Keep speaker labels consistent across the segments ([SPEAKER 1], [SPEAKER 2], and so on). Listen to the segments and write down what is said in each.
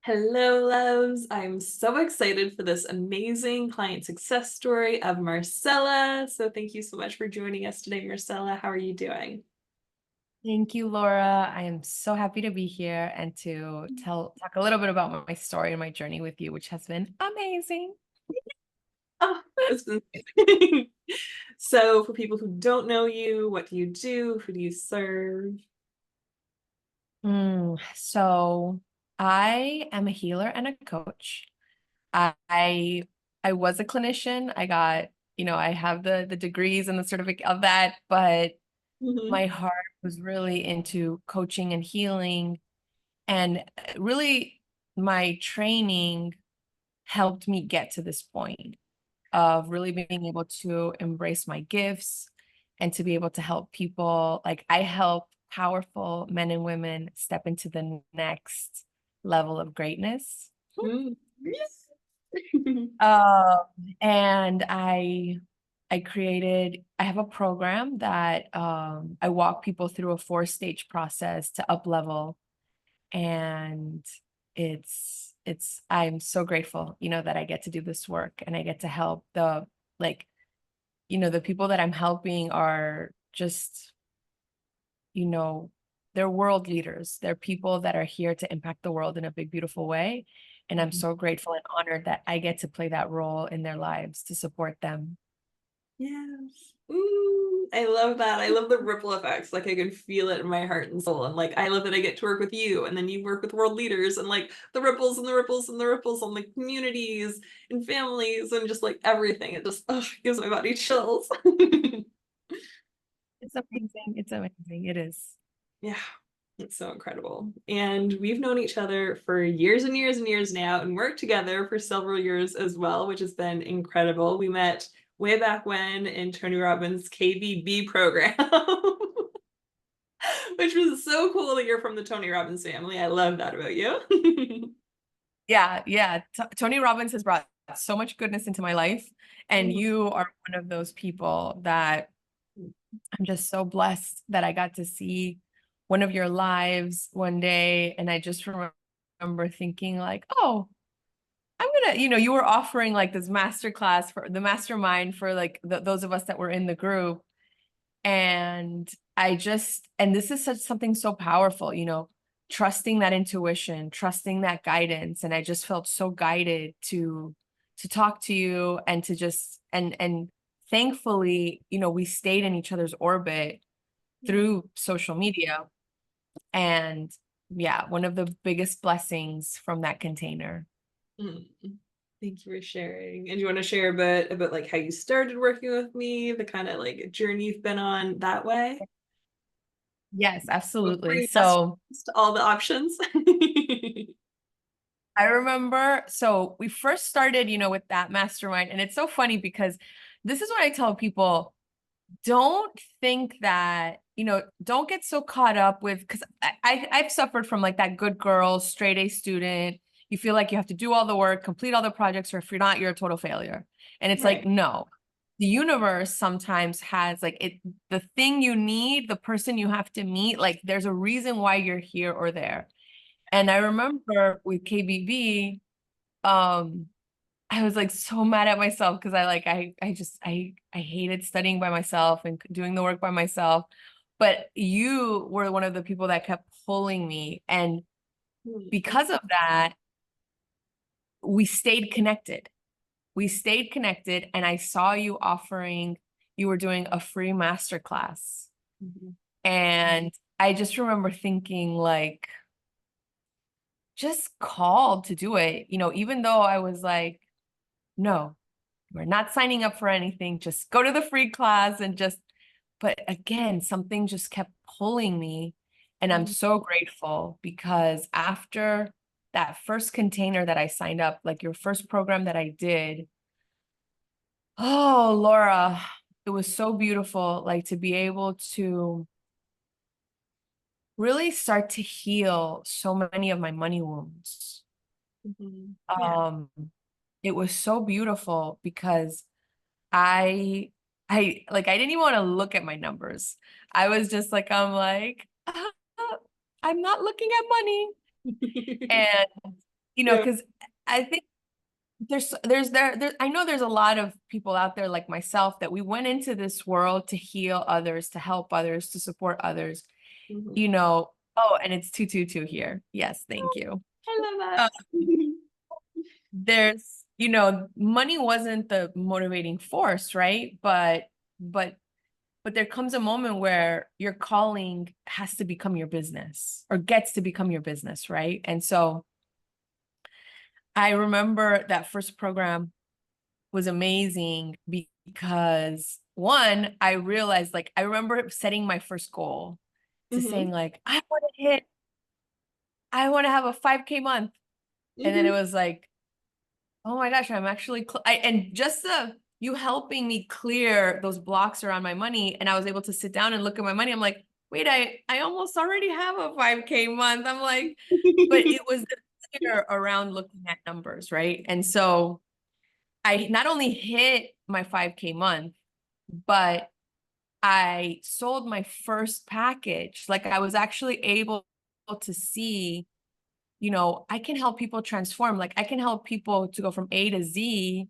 [SPEAKER 1] Hello, loves. I'm so excited for this amazing client success story of Marcela. So thank you so much for joining us today, Marcela. How are you doing?
[SPEAKER 2] Thank you, Laura. I am so happy to be here and to talk a little bit about my story and my journey with you, which has been amazing.
[SPEAKER 1] Oh, it's been amazing. So for people who don't know you, what do you do? Who do you serve?
[SPEAKER 2] So I am a healer and a coach. I I was a clinician. I have the degrees and the certificate of that, but
[SPEAKER 1] Mhm.
[SPEAKER 2] my heart was really into coaching and healing, and really my training helped me get to this point of really being able to embrace my gifts and to be able to help people. Like I help powerful men and women step into the next level of greatness.
[SPEAKER 1] Mm. Yes.
[SPEAKER 2] Um, and I have a program that I walk people through a 4-stage process to up level, and I'm so grateful, that I get to do this work and I get to help like the people that I'm helping are just, you know, they're world leaders. They're people that are here to impact the world in a big, beautiful way. And I'm so grateful and honored that I get to play that role in their lives to support them.
[SPEAKER 1] Yes. Ooh, I love that. I love the ripple effects. Like I can feel it in my heart and soul. And like I love that I get to work with you and then you work with world leaders and like the ripples and the ripples and the ripples on the communities and families and just like everything. It just gives my body chills.
[SPEAKER 2] It's amazing. It's amazing. It is.
[SPEAKER 1] Yeah, it's so incredible. And we've known each other for years and years and years now and worked together for several years as well, which has been incredible. We met way back when in Tony Robbins' KBB program. Which was so cool that you're from the Tony Robbins family. I love that about you.
[SPEAKER 2] Yeah, yeah. Tony Robbins has brought so much goodness into my life, and you are one of those people that I'm just so blessed that I got to see one of your lives one day, and I just remember thinking like, oh, I'm gonna, you were offering like this master class for the mastermind for like those of us that were in the group, and and this is such something so powerful, trusting that intuition, trusting that guidance. And I just felt so guided to talk to you and to just and thankfully, we stayed in each other's orbit
[SPEAKER 1] Yeah.
[SPEAKER 2] through social media. And yeah, one of the biggest blessings from that container.
[SPEAKER 1] Mm. Thank you for sharing. And do you want to share a bit about like how you started working with me, the kind of like journey you've been on that way?
[SPEAKER 2] Yes,
[SPEAKER 1] Before
[SPEAKER 2] absolutely.
[SPEAKER 1] you ask
[SPEAKER 2] So
[SPEAKER 1] all the options.
[SPEAKER 2] I remember, so we first started, with that mastermind. And it's so funny because this is what I tell people. Don't think that, don't get so caught up with, because I've suffered from like that good girl, straight A student. You feel like you have to do all the work, complete all the projects, or if you're not, you're a total failure. And it's like,
[SPEAKER 1] Right.
[SPEAKER 2] no, the universe sometimes has like the thing you need, the person you have to meet, like there's a reason why you're here or there. And I remember with KBB, um, I was like so mad at myself because I hated studying by myself and doing the work by myself. But you were one of the people that kept pulling me. And
[SPEAKER 1] Mm.
[SPEAKER 2] because of that, we stayed connected. We stayed connected, and I saw you were doing a free masterclass.
[SPEAKER 1] Mhm.
[SPEAKER 2] And I just remember thinking like, just called to do it, even though I was like, no, we're not signing up for anything. Just go to the free class and but again, something just kept pulling me. And I'm
[SPEAKER 1] Mhm.
[SPEAKER 2] so grateful because after that first container that I signed up, like your first program that I did, oh, Laura, it was so beautiful, like to be able to really start to heal so many of my money wounds.
[SPEAKER 1] Mhm. Yeah.
[SPEAKER 2] Um, it was so beautiful because I I didn't even want to look at my numbers. I was just like, I'm like, "Ah, I'm not looking at money." And
[SPEAKER 1] Yeah.
[SPEAKER 2] because I think I know there's a lot of people out there like myself that we went into this world to heal others, to help others, to support others,
[SPEAKER 1] Mhm.
[SPEAKER 2] you know. Oh, and it's 222 here. Yes, thank you.
[SPEAKER 1] I love
[SPEAKER 2] Uh,
[SPEAKER 1] that.
[SPEAKER 2] there's, money wasn't the motivating force, right? But but there comes a moment where your calling has to become your business or gets to become your business, right? And so I remember that first program was amazing because one, I realized, like, I remember setting my first goal to saying
[SPEAKER 1] Mhm.
[SPEAKER 2] like, I want to have a 5K month. And then it
[SPEAKER 1] Mhm.
[SPEAKER 2] was like, oh my gosh, I'm actually, and just you helping me clear those blocks around my money. And I was able to sit down and look at my money. I'm like, wait, I almost already have a 5K month. I'm like, but it was the fear around looking at numbers, right? And so I not only hit my 5K month, but I sold my first package. Like I was actually able to see, I can help people transform. Like I can help people to go from A to Z,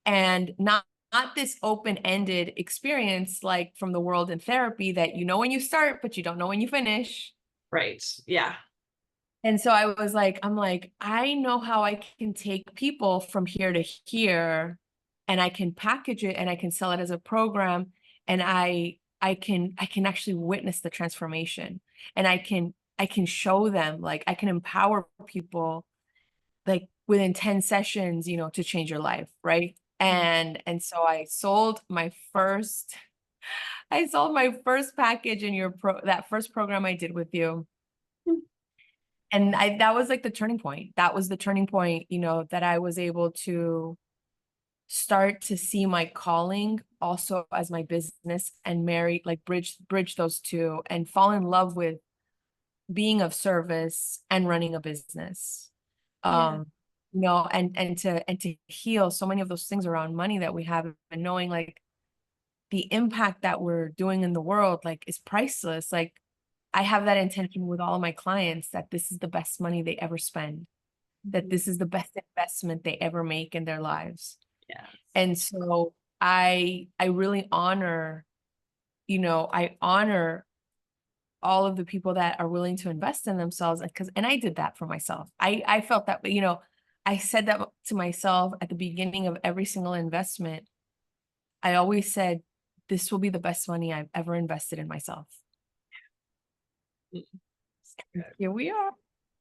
[SPEAKER 2] and not this open-ended experience like from the world in therapy that you know when you start, but you don't know when you finish.
[SPEAKER 1] Right. Yeah.
[SPEAKER 2] And so I'm like, I know how I can take people from here to here, and I can package it and I can sell it as a program, and I can actually witness the transformation, and I can show them, like I can empower people like within 10 sessions, to change your life, right? And so I sold my first package in that first program I did with you. And that was like the turning point. That was the turning point, that I was able to start to see my calling also as my business, and like bridge those two and fall in love with being of service and running a business.
[SPEAKER 1] Yeah.
[SPEAKER 2] um and to heal so many of those things around money that we have, and knowing like the impact that we're doing in the world like is priceless. Like I have that intention with all of my clients that this is the best money they ever spend, that
[SPEAKER 1] Mhm.
[SPEAKER 2] this is the best investment they ever make in their lives.
[SPEAKER 1] Yes.
[SPEAKER 2] And so I really honor, I honor all of the people that are willing to invest in themselves, and I did that for myself. I felt that, I said that to myself at the beginning of every single investment. I always said, this will be the best money I've ever invested in myself.
[SPEAKER 1] Mm. So good.
[SPEAKER 2] Here we are.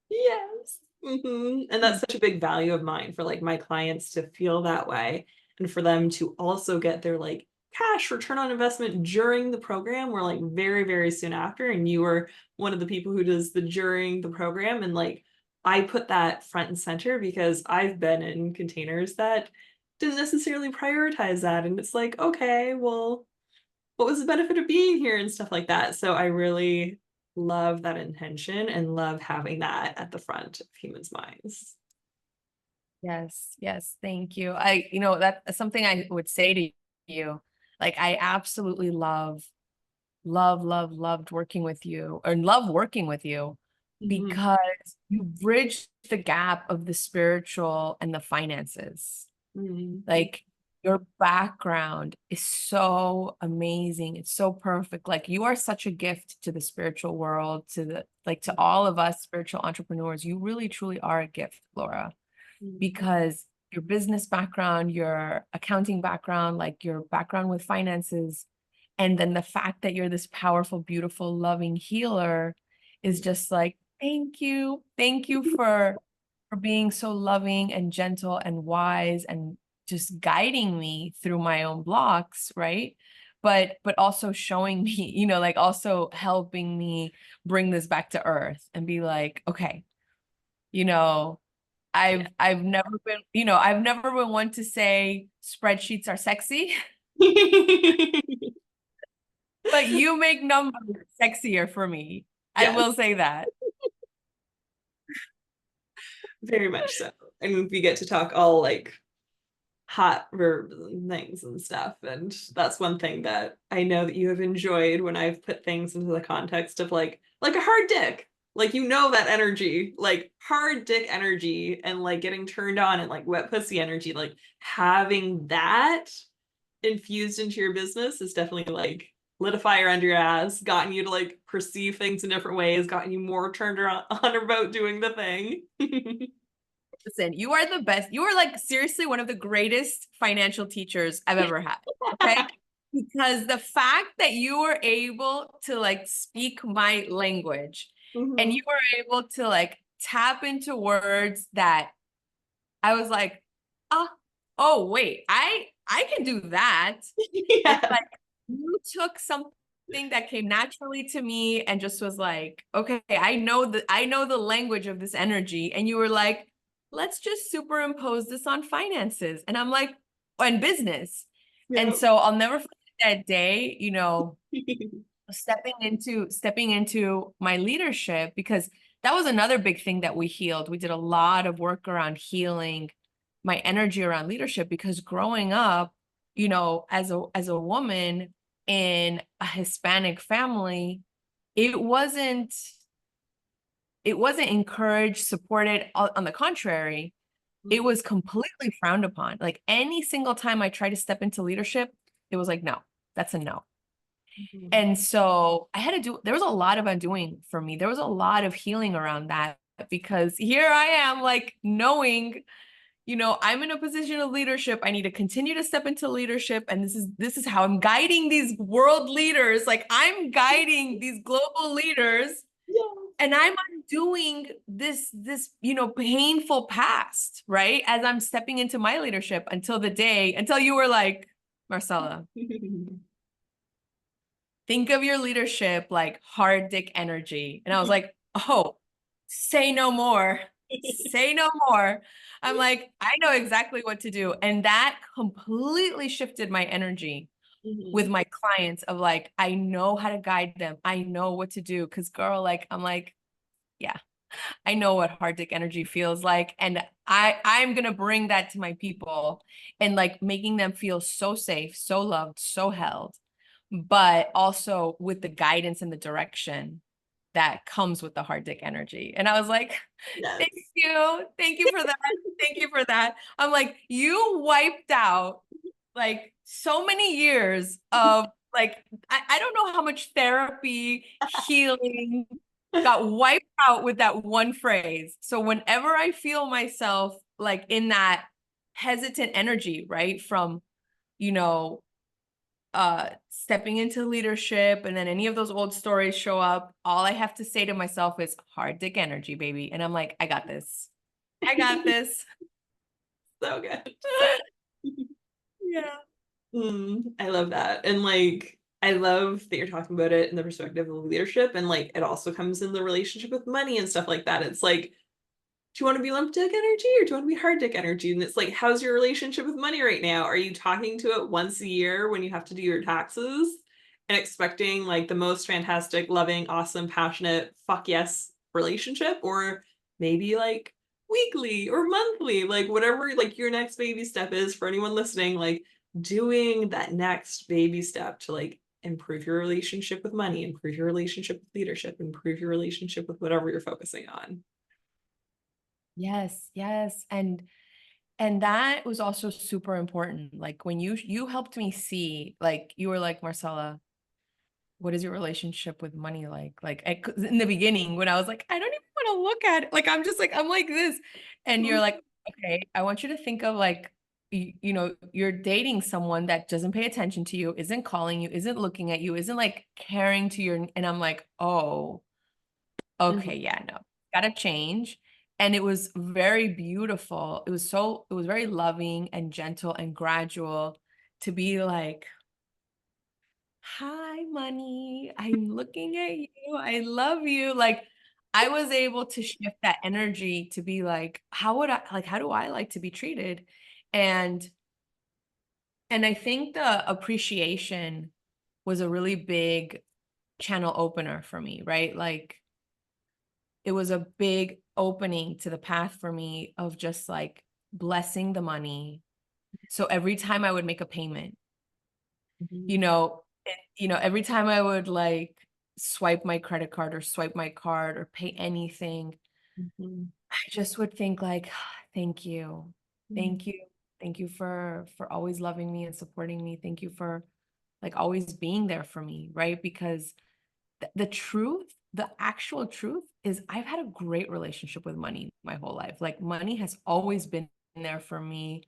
[SPEAKER 1] Yes. And that's such a big value of mine for like my clients to feel that way and for them to also get their like cash return on investment during the program. We're like very, very soon after. And you were one of the people who does the during the program. And like I put that front and center because I've been in containers that didn't necessarily prioritize that. And it's like, okay, well, what was the benefit of being here and stuff like that. So I really love that intention and love having that at the front of humans' minds.
[SPEAKER 2] Yes, yes, thank you. That's something I would say to you. Like, I absolutely loved working with you, or love working with you,
[SPEAKER 1] Mhm.
[SPEAKER 2] because you bridge the gap of the spiritual and the finances.
[SPEAKER 1] Mhm.
[SPEAKER 2] Like, your background is so amazing. It's so perfect. Like, you are such a gift to the spiritual world, to all of us spiritual entrepreneurs. You really, truly are a gift, Laura,
[SPEAKER 1] Mhm.
[SPEAKER 2] because your business background, your accounting background, like your background with finances, and then the fact that you're this powerful, beautiful, loving healer is just like, thank you. Thank you for being so loving and gentle and wise, and just guiding me through my own blocks, right? But also showing me, like also helping me bring this back to earth and be like, okay, you know,
[SPEAKER 1] Yeah.
[SPEAKER 2] I've never been one to say spreadsheets are sexy, but you make numbers sexier for me. I
[SPEAKER 1] Yes,
[SPEAKER 2] will say that.
[SPEAKER 1] very much so. And we get to talk all like hot verbs and things and stuff. And that's one thing that I know that you have enjoyed when I've put things into the context of like a hard dick. Like, you know, that energy, like hard dick energy and like getting turned on and like wet pussy energy, like having that infused into your business is definitely like lit a fire under your ass, gotten you to like perceive things in different ways, gotten you more turned on about doing the thing.
[SPEAKER 2] Listen, you are the best. You are like seriously one of the greatest financial teachers I've ever had. Okay. Because the fact that you were able to like speak my language and you
[SPEAKER 1] Mhm.
[SPEAKER 2] were able to like tap into words that I was like, oh, oh wait, I can do that. And
[SPEAKER 1] Yeah.
[SPEAKER 2] like you took something that came naturally to me and just was like, okay, I know the language of this energy. And you were like, let's just superimpose this on finances. And I'm like, and business. And
[SPEAKER 1] Yep.
[SPEAKER 2] so I'll never forget that day, stepping into my leadership, because that was another big thing that we healed. We did a lot of work around healing my energy around leadership, because growing up, as a woman in a Hispanic family, it wasn't it wasn't encouraged, supported. On the contrary, it was completely frowned upon. Like any single time I tried to step into leadership, it was like, no, that's a no.
[SPEAKER 1] Mhm.
[SPEAKER 2] And so there was a lot of undoing for me. There was a lot of healing around that, because here I am, like knowing, I'm in a position of leadership. I need to continue to step into leadership. And this is how I'm guiding these world leaders. Like I'm guiding these global leaders,
[SPEAKER 1] Yeah.
[SPEAKER 2] and I'm undoing this painful past, right? As I'm stepping into my leadership, until you were like, Marcela, think of your leadership like hard dick energy. And I was like, oh, say no more. Say no more. I'm like, I know exactly what to do. And that completely shifted my energy with
[SPEAKER 1] Mhm.
[SPEAKER 2] my clients of like, I know how to guide them. I know what to do. Cause girl, like, I'm like, yeah, I know what hard dick energy feels like. And I'm gonna bring that to my people, and like making them feel so safe, so loved, so held, but also with the guidance and the direction that comes with the hard dick energy. And I was like,
[SPEAKER 1] Yes.
[SPEAKER 2] thank you. Thank you for that. Thank you for that. I'm like, you wiped out like so many years of like, I don't know how much therapy, healing got wiped out with that one phrase. So whenever I feel myself like in that hesitant energy, right, from, you know, stepping into leadership, and then any of those old stories show up, all I have to say to myself is hard dick energy, baby. And I'm like, I got this. I got this.
[SPEAKER 1] So good.
[SPEAKER 2] Yeah.
[SPEAKER 1] I love that. And like, I love that you're talking about it in the perspective of leadership. And like, it also comes in the relationship with money and stuff like that. It's like, do you want to be limp dick energy or do you want to be hard dick energy? And it's like, how's your relationship with money right now? Are you talking to it once a year when you have to do your taxes and expecting like the most fantastic, loving, awesome, passionate, fuck yes relationship? Or maybe like weekly or monthly, like whatever like your next baby step is for anyone listening, like doing that next baby step to like improve your relationship with money, improve your relationship with leadership, improve your relationship with whatever you're focusing on.
[SPEAKER 2] Yes, yes. And that was also super important. Like when you helped me see, like you were like, Marcela, what is your relationship with money like? Like in the beginning when I was like, I don't even want to look at it. Like I'm just like, I'm like this. And you're like, okay, I want you to think of like, you're dating someone that doesn't pay attention to you, isn't calling you, isn't looking at you, isn't like caring to your, and I'm like, oh, okay,
[SPEAKER 1] Mhm.
[SPEAKER 2] yeah, no, gotta change. And it was very beautiful. It was very loving and gentle and gradual to be like, hi, money, I'm looking at you. I love you. Like I was able to shift that energy to be like, how do I like to be treated? And I think the appreciation was a really big channel opener for me, right? Like it was a big opening to the path for me of just like blessing the money. So every time I would make a payment,
[SPEAKER 1] Mhm.
[SPEAKER 2] every time I would like swipe my credit card or swipe my card or pay anything,
[SPEAKER 1] Mhm.
[SPEAKER 2] I just would think like, thank you.
[SPEAKER 1] Mhm.
[SPEAKER 2] Thank you. Thank you for always loving me and supporting me. Thank you for like always being there for me, right? Because the truth, the actual truth is I've had a great relationship with money my whole life. Like money has always been there for me.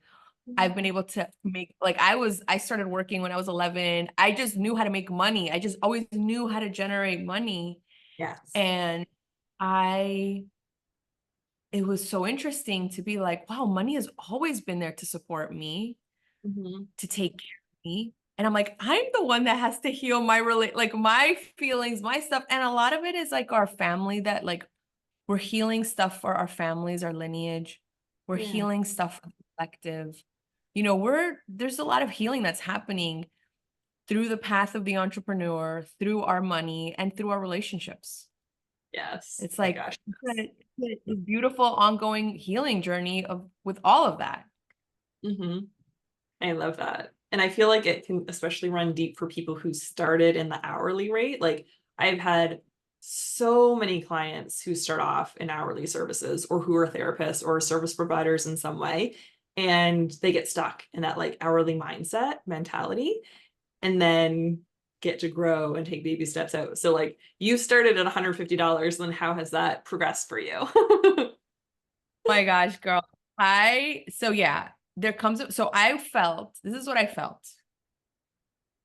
[SPEAKER 2] I've been
[SPEAKER 1] Mhm.
[SPEAKER 2] able to make like I started working when I was 11. I just knew how to make money. I just always knew how to generate money.
[SPEAKER 1] Yes.
[SPEAKER 2] And I it was so interesting to be like, wow, money has always been there to support me,
[SPEAKER 1] Mhm.
[SPEAKER 2] to take care of me. And I'm like, I'm the one that has to heal my like my feelings, my stuff. And a lot of it is like our family that like we're healing stuff for our families, our lineage. We're
[SPEAKER 1] Yeah.
[SPEAKER 2] healing stuff for the collective. There's a lot of healing that's happening through the path of the entrepreneur, through our money, and through our relationships.
[SPEAKER 1] Yes.
[SPEAKER 2] It's
[SPEAKER 1] Oh my
[SPEAKER 2] like
[SPEAKER 1] gosh.
[SPEAKER 2] it's a beautiful ongoing healing journey of with all of that.
[SPEAKER 1] Mhm. I love that. And I feel like it can especially run deep for people who started in the hourly rate. Like I've had so many clients who start off in hourly services or who are therapists or service providers in some way, and they get stuck in that like hourly mindset mentality and then get to grow and take baby steps out. So like you started at $150, then how has that progressed for you?
[SPEAKER 2] My gosh, girl. So yeah, so I felt, this is what I felt.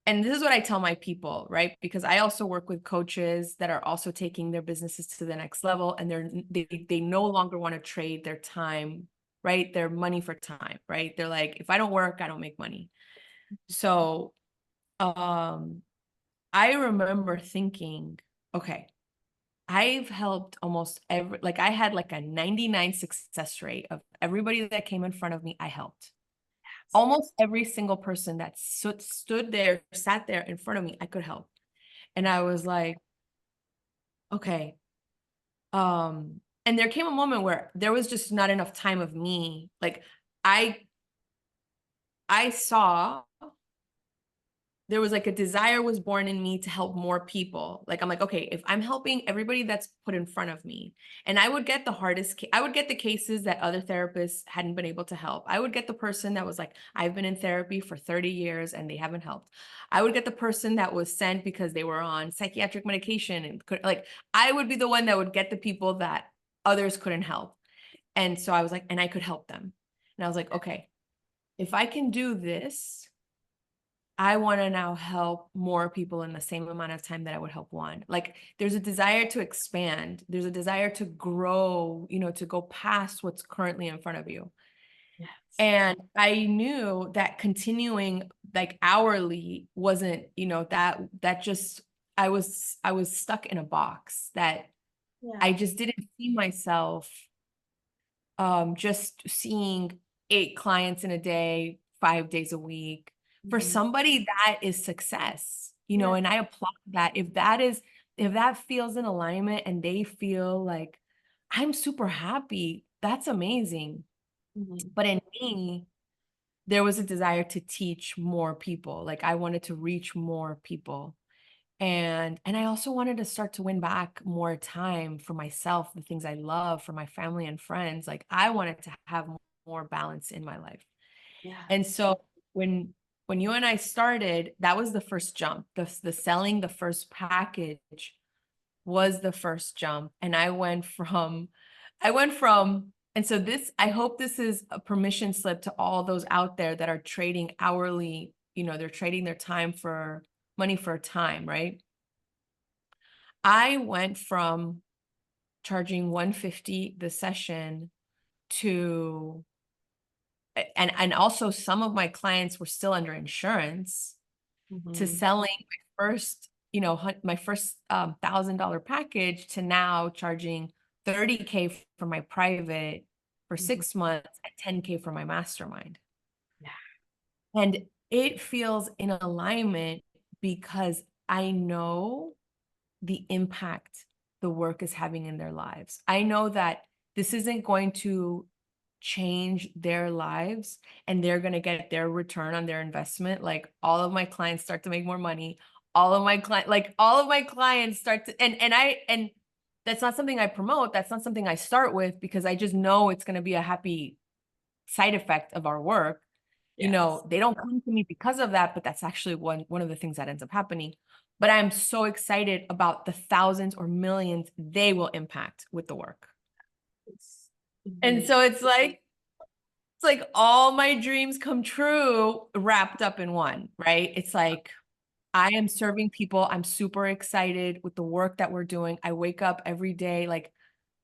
[SPEAKER 2] And this is what I tell my people, right? Because I also work with coaches that are also taking their businesses to the next level and they no longer want to trade their time, right? Their money for time, right? They're like, if I don't work, I don't make money. So, I remember thinking, okay, I've helped almost like I had like a 99 success rate of everybody that came in front of me, I helped. Almost every single person that stood there, sat there in front of me, I could help. And I was like, okay. And there came a moment where there was just not enough time of me. Like I I saw there was like a desire was born in me to help more people. Like I'm like, okay, if I'm helping everybody that's put in front of me, and I would get the I would get the cases that other therapists hadn't been able to help. I would get the person that was like, I've been in therapy for 30 years and they haven't helped. I would get the person that was sent because they were on psychiatric medication and could like I would be the one that would get the people that others couldn't help. And so I was like, and I could help them. And I was like, okay, if I can do this, I want to now help more people in the same amount of time that I would help one. Like there's a desire to expand, there's a desire to grow, to go past what's currently in front of you.
[SPEAKER 1] Yes.
[SPEAKER 2] And I knew that continuing like hourly wasn't, that just I was stuck in a box that I
[SPEAKER 1] Yeah.
[SPEAKER 2] just didn't see myself just seeing 8 clients in a day, 5 days a week. For
[SPEAKER 1] Mhm.
[SPEAKER 2] somebody that is success,
[SPEAKER 1] Yeah.
[SPEAKER 2] and I applaud that. If that feels in alignment and they feel like I'm super happy, that's amazing.
[SPEAKER 1] Mhm.
[SPEAKER 2] But in me, there was a desire to teach more people. Like I wanted to reach more people. And I also wanted to start to win back more time for myself, the things I love, for my family and friends. Like I wanted to have more balance in my life.
[SPEAKER 1] Yeah.
[SPEAKER 2] And so when you and I started, that was the first jump. The selling the first package was the first jump. And I went from and so this I hope this is a permission slip to all those out there that are trading hourly, they're trading their time for money for time, right? I went from charging 150 the session to and also some of my clients were still under insurance to
[SPEAKER 1] Mhm.
[SPEAKER 2] selling my first $1,000 package to now charging 30K for my private for
[SPEAKER 1] Mhm.
[SPEAKER 2] 6 months and 10K for my mastermind.
[SPEAKER 1] Yeah.
[SPEAKER 2] And it feels in alignment because I know the impact the work is having in their lives. I know that this isn't going to change their lives and they're going to get their return on their investment. Like all of my clients start to make more money. all of my clients start to, and that's not something I promote. That's not something I start with, because I just know it's going to be a happy side effect of our work. You know,
[SPEAKER 1] Yes.
[SPEAKER 2] they don't come to me because of that, but that's actually one of the things that ends up happening. But I'm so excited about the thousands or millions they will impact with the work. And
[SPEAKER 1] Mhm.
[SPEAKER 2] so it's like all my dreams come true wrapped up in one, right? It's like I am serving people. I'm super excited with the work that we're doing. I wake up every day like,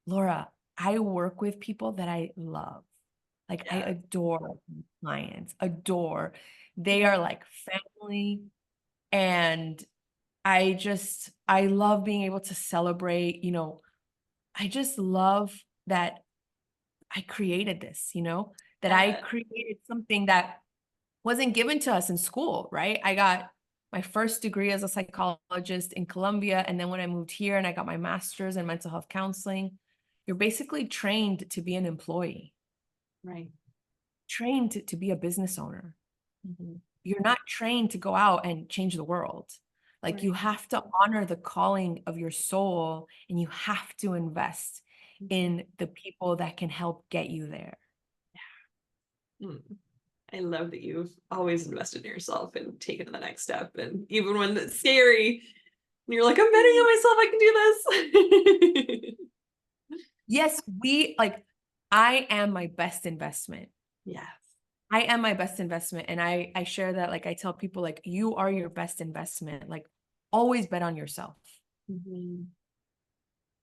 [SPEAKER 2] Laura, I work with people that I love. Like I
[SPEAKER 1] Yeah.
[SPEAKER 2] adore clients, adore. They
[SPEAKER 1] Yeah.
[SPEAKER 2] are like family. And I love being able to celebrate, you know, I just love that I created this, you know, that I
[SPEAKER 1] Yeah.
[SPEAKER 2] created something that wasn't given to us in school, right? I got my first degree as a psychologist in Colombia. And then when I moved here and I got my master's in mental health counseling, you're basically trained to be an employee,
[SPEAKER 1] Right.
[SPEAKER 2] trained to be a business owner.
[SPEAKER 1] Mhm.
[SPEAKER 2] You're not trained to go out and change the world. Like you
[SPEAKER 1] Right.
[SPEAKER 2] have to honor the calling of your soul, and you have to invest
[SPEAKER 1] Mhm.
[SPEAKER 2] in the people that can help get you there.
[SPEAKER 1] Mm. I love that you've always invested in yourself and taken the next step. And even when it's scary, and you're like, I'm betting on myself, I can do this.
[SPEAKER 2] Yes, I am my best investment.
[SPEAKER 1] Yes.
[SPEAKER 2] I am my best investment. And I share that, like I tell people, like, you are your best investment. Like always bet on yourself.
[SPEAKER 1] Mhm.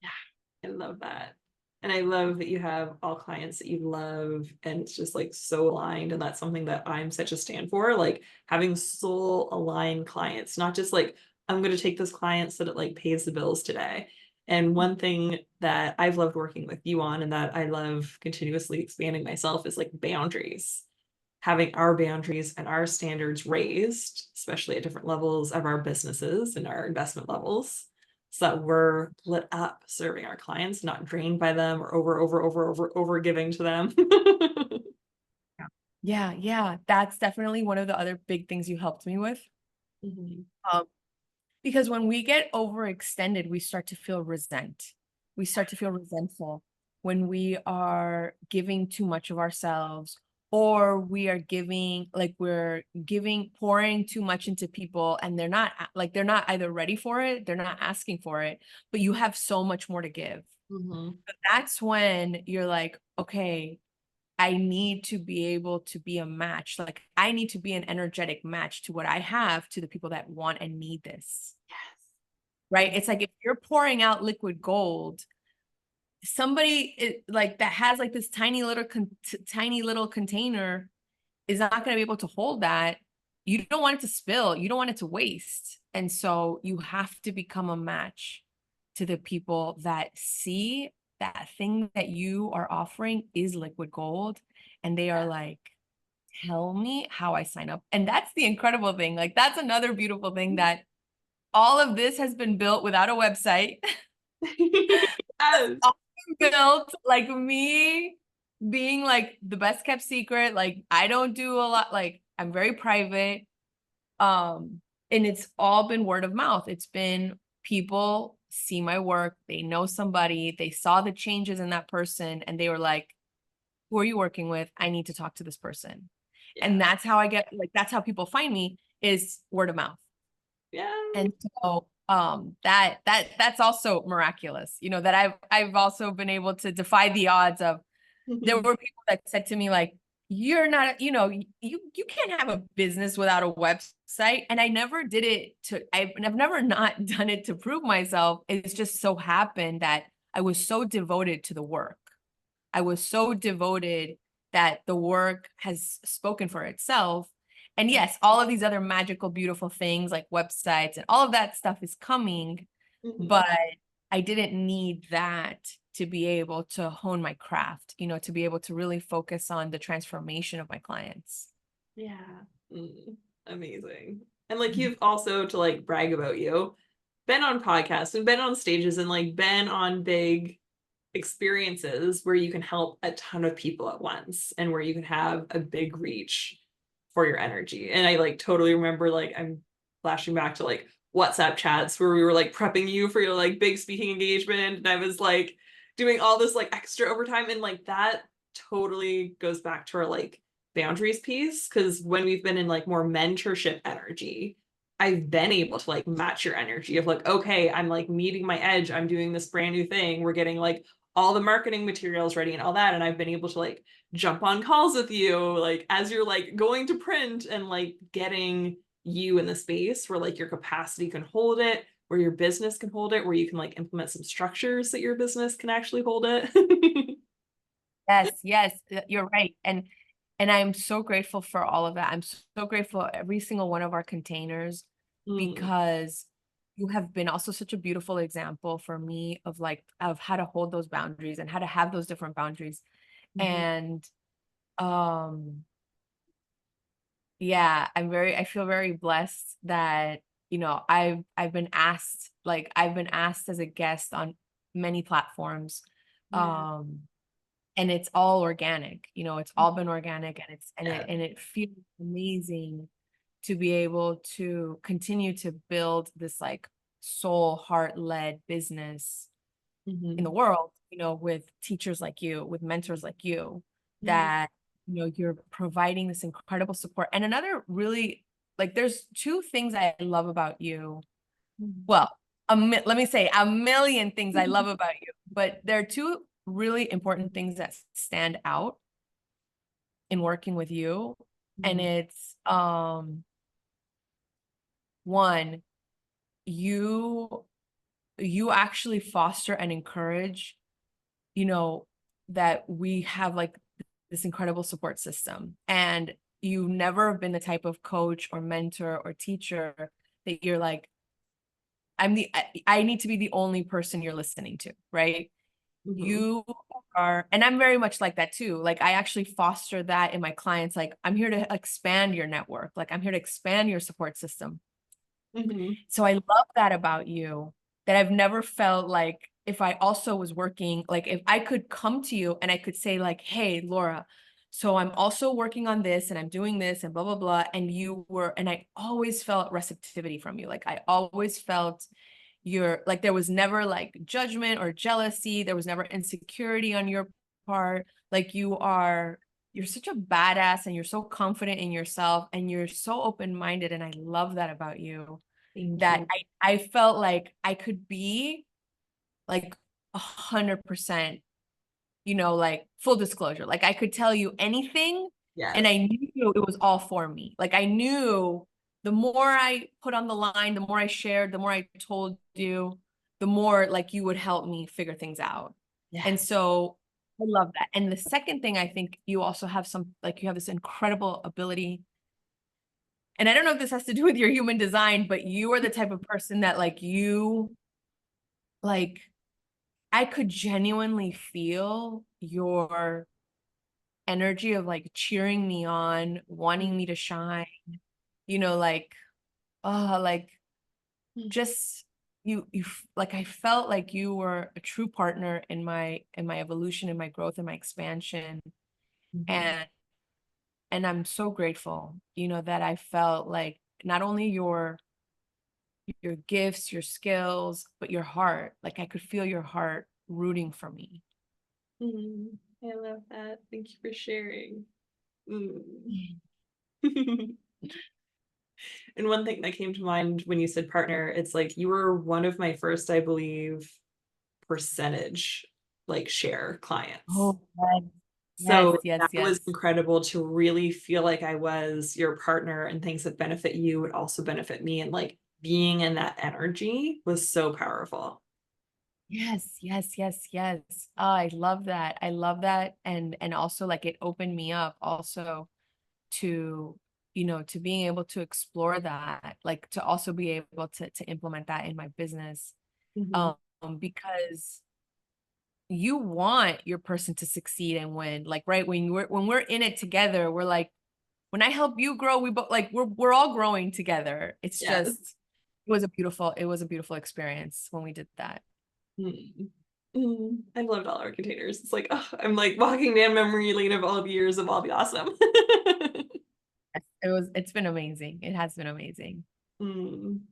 [SPEAKER 1] Yeah, I love that. And I love that you have all clients that you love and it's just like so aligned. And that's something that I'm such a stand for, like having soul aligned clients, not just like, I'm going to take this client so that it like pays the bills today. And one thing that I've loved working with you on and that I love continuously expanding myself is like boundaries, having our boundaries and our standards raised, especially at different levels of our businesses and our investment levels, so that we're lit up serving our clients, not drained by them or over giving to them.
[SPEAKER 2] Yeah, yeah. That's definitely one of the other big things you helped me with.
[SPEAKER 1] Mhm.
[SPEAKER 2] Um, because when we get overextended, we start to feel we start to feel resentful when we are giving too much of ourselves, or we are pouring too much into people, and they're not either ready for it, they're not asking for it, but you have so much more to give.
[SPEAKER 1] Mhm.
[SPEAKER 2] But that's when you're like, okay, I need to be able to be a match. Like I need to be an energetic match to what I have to the people that want and need this. Right? It's like if you're pouring out liquid gold, like that has like this tiny little container is not going to be able to hold that. You don't want it to spill. You don't want it to waste. And so you have to become a match to the people that see that thing that you are offering is liquid gold. And they are like, tell me how I sign up. And that's the incredible thing. Like, that's another beautiful thing, that all of this has been built without a website.
[SPEAKER 1] Yes.
[SPEAKER 2] All been built like me being like the best kept secret. Like I don't do a lot, like I'm very private. And it's all been word of mouth. It's been people see my work, they know somebody, they saw the changes in that person, and they were like, who are you working with? I need to talk to this person. And
[SPEAKER 1] Yeah.
[SPEAKER 2] that's how I get, like, that's how people find me, is word of mouth.
[SPEAKER 1] Yeah.
[SPEAKER 2] And so that's also miraculous, you know, that I've also been able to defy the odds of, there were people that said to me like, you're not, you know, you can't have a business without a website. And I never did it I've never not done it to prove myself. It's just so happened that I was so devoted to the work. I was so devoted that the work has spoken for itself. And yes, all of these other magical, beautiful things like websites and all of that stuff is coming,
[SPEAKER 1] Mhm.
[SPEAKER 2] but I didn't need that to be able to hone my craft, you know, to be able to really focus on the transformation of my clients.
[SPEAKER 1] Yeah. Amazing. And like you've also, to like brag about you, been on podcasts and been on stages and like been on big experiences where you can help a ton of people at once and where you can have a big reach for your energy. And I like totally remember, like I'm flashing back to like WhatsApp chats where we were like prepping you for your like big speaking engagement, and I was like doing all this like extra overtime, and like that totally goes back to our like boundaries piece, because when we've been in like more mentorship energy, I've been able to like match your energy of like, okay, I'm like meeting my edge, I'm doing this brand new thing, we're getting like all the marketing materials ready and all that, and I've been able to like jump on calls with you like as you're like going to print, and like getting you in the space where like your capacity can hold it, where your business can hold it, where you can like implement some structures that your business can actually hold it.
[SPEAKER 2] Yes, yes, you're right. And I'm so grateful for all of that. I'm so grateful for every single one of our containers,
[SPEAKER 1] Mm,
[SPEAKER 2] because you have been also such a beautiful example for me of like of how to hold those boundaries and how to have those different boundaries.
[SPEAKER 1] mhm,
[SPEAKER 2] And um yeah, I feel very blessed that, I've been asked, I've been asked as a guest on many platforms.
[SPEAKER 1] yeah.
[SPEAKER 2] Um and it's all organic, it's all been organic, and
[SPEAKER 1] Yeah.
[SPEAKER 2] it feels amazing to be able to continue to build this like soul heart led business in the
[SPEAKER 1] Mhm.
[SPEAKER 2] world, with teachers like you, with mentors like you,
[SPEAKER 1] Mhm.
[SPEAKER 2] that, you're providing this incredible support. And another really, like, there's two things I love about you. Well, let me say a million things I love about you, but there are two really important things that stand out in working with you. And
[SPEAKER 1] Mhm.
[SPEAKER 2] it's one, you you actually foster and encourage, you know, that we have like this incredible support system. And you've never been the type of coach or mentor or teacher that you're like, I need to be the only person you're listening to, right?
[SPEAKER 1] Mhm.
[SPEAKER 2] You are, and I'm very much like that too. Like, I actually foster that in my clients. Like, I'm here to expand your network. Like, I'm here to expand your support system.
[SPEAKER 1] Mhm.
[SPEAKER 2] So I love that about you, that I've never felt like, if I also was working, like if I could come to you and I could say like, hey, Laura, so I'm also working on this and I'm doing this and blah, blah, blah. And I always felt receptivity from you. Like, I always felt like, there was never like judgment or jealousy. There was never insecurity on your part. Like, you're such a badass, and you're so confident in yourself, and you're so open-minded. And I love that about you,
[SPEAKER 1] Thank
[SPEAKER 2] that
[SPEAKER 1] you.
[SPEAKER 2] I felt like I could be like 100%, like, full disclosure. Like, I could tell you anything, and
[SPEAKER 1] Yes.
[SPEAKER 2] I knew it was all for me. Like, I knew the more I put on the line, the more I shared, the more I told you, the more like you would help me figure things out. And
[SPEAKER 1] Yes.
[SPEAKER 2] so I love that. And the second thing, I think you also have you have this incredible ability. And I don't know if this has to do with your human design, but you are the type of person that like, I could genuinely feel your energy of like cheering me on, wanting me to shine, like, oh, like, just like, I felt like you were a true partner in my evolution, in my growth, in my expansion.
[SPEAKER 1] Mhm.
[SPEAKER 2] And I'm so grateful, that I felt like not only your gifts, your skills, but your heart. Like, I could feel your heart rooting for me.
[SPEAKER 1] Mhm. I love that. Thank you for sharing. Mm. And one thing that came to mind when you said partner, it's like you were one of my first, I believe, percentage like share clients.
[SPEAKER 2] Oh, yes, yes,
[SPEAKER 1] So
[SPEAKER 2] yes,
[SPEAKER 1] that was
[SPEAKER 2] yes.
[SPEAKER 1] incredible to really feel like I was your partner, and things that benefit you would also benefit me. And like being in that energy was so powerful.
[SPEAKER 2] Yes, yes, yes, yes. Oh, I love that. I love that. And also, like, it opened me up also to, to being able to explore that, like, to also be able to implement that in my business.
[SPEAKER 1] Mhm.
[SPEAKER 2] Um, because you want your person to succeed and win. Like, right, when we're in it together, we're like, when I help you grow, we both, like, we're all growing together. It's
[SPEAKER 1] Yes.
[SPEAKER 2] just, it was a beautiful experience when we did that.
[SPEAKER 1] Mm. Mm. I loved all our containers. It's like, oh, I'm like walking down memory lane of all the years of all the awesome.
[SPEAKER 2] It's been amazing. It has been amazing.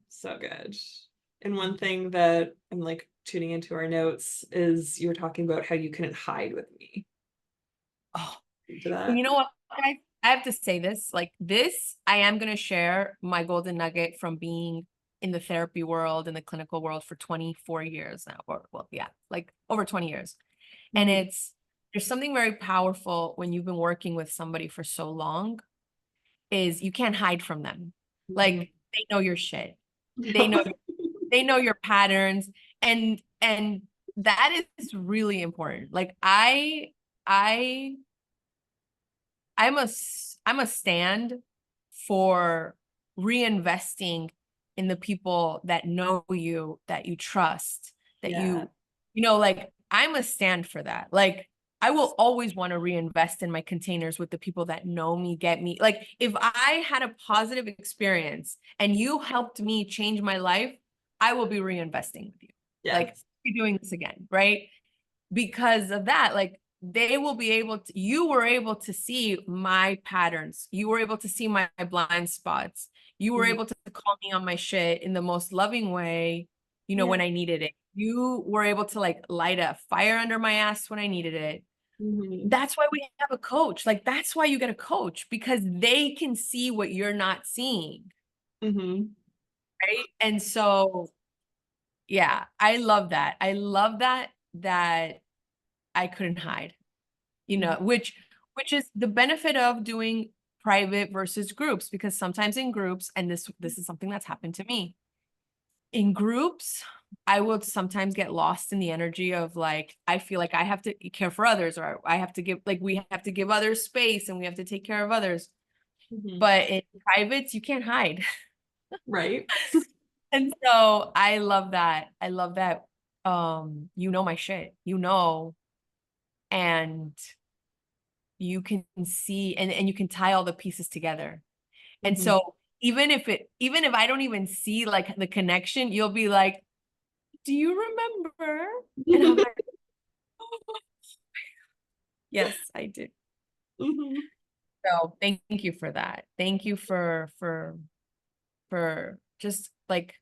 [SPEAKER 1] So good. And one thing that I'm like tuning into our notes is you're talking about how you couldn't hide with me.
[SPEAKER 2] Oh,
[SPEAKER 1] Into
[SPEAKER 2] and
[SPEAKER 1] that.
[SPEAKER 2] you know what? I have to say this, like this, I am going to share my golden nugget from being in the therapy world, in the clinical world for 24 years now, or well, yeah, like over 20 years. And
[SPEAKER 1] Mhm.
[SPEAKER 2] there's something very powerful when you've been working with somebody for so long, is you can't hide from them.
[SPEAKER 1] Mhm.
[SPEAKER 2] Like they know your shit. They know they know your patterns, and that is really important. Like I I'm a stand for reinvesting in the people that know you, that you trust, that
[SPEAKER 1] Yeah.
[SPEAKER 2] like I'm a stand for that. Like I will always want to reinvest in my containers with the people that know me, get me. Like if I had a positive experience and you helped me change my life, I will be reinvesting with you. Like
[SPEAKER 1] Yes.
[SPEAKER 2] be doing this again, right? Because of that, like they will be able to, you were able to see my patterns. You were able to see my blind spots. You were
[SPEAKER 1] Mhm.
[SPEAKER 2] able to call me on my shit in the most loving way,
[SPEAKER 1] Yeah.
[SPEAKER 2] when I needed it. You were able to like light a fire under my ass when I needed it.
[SPEAKER 1] Mhm.
[SPEAKER 2] That's why we have a coach. Like that's why you get a coach, because they can see what you're not seeing.
[SPEAKER 1] Mhm.
[SPEAKER 2] Right. And so, yeah, I love that. I love that I couldn't hide.
[SPEAKER 1] Mhm.
[SPEAKER 2] Which is the benefit of doing private versus groups, because sometimes in groups, and this is something that's happened to me in groups, I will sometimes get lost in the energy of like I feel like I have to care for others, or I have to give, like we have to give others space and we have to take care of others,
[SPEAKER 1] Mhm.
[SPEAKER 2] but in privates you can't hide.
[SPEAKER 1] Right.
[SPEAKER 2] And so I love that my shit, and you can see, and you can tie all the pieces together. And
[SPEAKER 1] Mhm.
[SPEAKER 2] so even if I don't even see like the connection, you'll be like, do you remember? And I'll be like, yes, I do.
[SPEAKER 1] Mhm.
[SPEAKER 2] So thank you for that. Thank you for just like